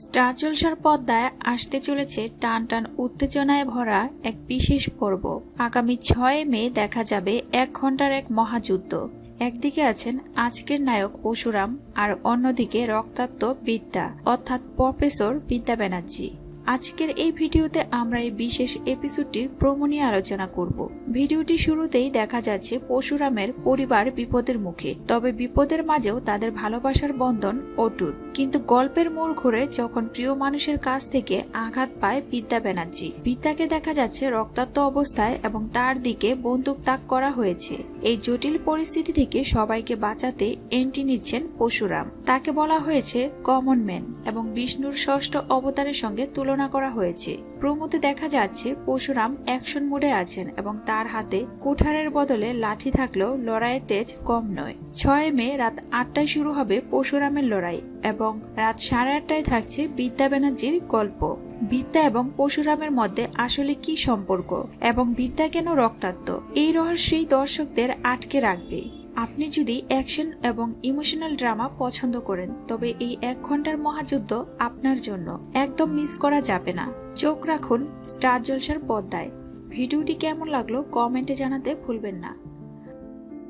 Star জলসার পর্দায় আসতে চলেছে টান টান উত্তেজনায় ভরা এক বিশেষ পর্ব। আগামী 6 মে দেখা যাবে 1 ঘন্টার এক মহাযুদ্ধ। একদিকে আছেন আজকের নায়ক পরশুরাম, আর অন্যদিকে রক্তাক্ত বিদ্যা অর্থাৎ প্রফেসর বিদ্যা ব্যানার্জি। আজকের এই ভিডিওতে আমরা এই বিশেষ এপিসোডটির প্রোমো নিয়ে আলোচনা করব। ভিডিওটি শুরুতেই দেখা যাচ্ছে পরশুরামের পরিবার বিপদের মুখে, তবে বিপদের মাঝেও তাদের ভালোবাসার বন্ধন অটুট। কিন্তু গল্পের মোড় ঘুরে যখন প্রিয় মানুষের কাছ থেকে আঘাত পায় বিদ্যা ব্যানার্জি। বিদ্যাকে দেখা যাচ্ছে রক্তাক্ত অবস্থায় এবং তার দিকে বন্দুক তাক করা হয়েছে। এই জটিল পরিস্থিতি থেকে সবাইকে বাঁচাতে এন্ট্রি নিচ্ছেন পরশুরাম। তাকে বলা হয়েছে কমন ম্যান এবং বিষ্ণুর ষষ্ঠ অবতারের সঙ্গে তুলনা করা হয়েছে। প্রোমোতে দেখা যাচ্ছে পরশুরাম অ্যাকশন মোডে আছেন এবং তার হাতে কুঠারের বদলে লাঠি থাকলেও লড়াইয়ের তেজ কম নয়। 6 মে রাত 8টায় শুরু হবে পরশুরামের লড়াই এবং রাত 8:30টায় থাকছে বিদ্যা ব্যানার্জির গল্প। বিদ্যা এবং পরশুরামের মধ্যে আসলে কি সম্পর্ক এবং বিদ্যা কেন রক্তাক্ত, এই রহস্যই দর্শকদের আটকে রাখবে। আপনি যদি অ্যাকশন এবং ইমোশনাল ড্রামা পছন্দ করেন তবে এই 1 ঘন্টার মহাযুদ্ধ আপনার জন্য একদম মিস করা যাবে না। চোখ রাখুন স্টার জলসার পর্দায়। ভিডিওটি কেমন লাগলো কমেন্টে জানাতে ভুলবেন না।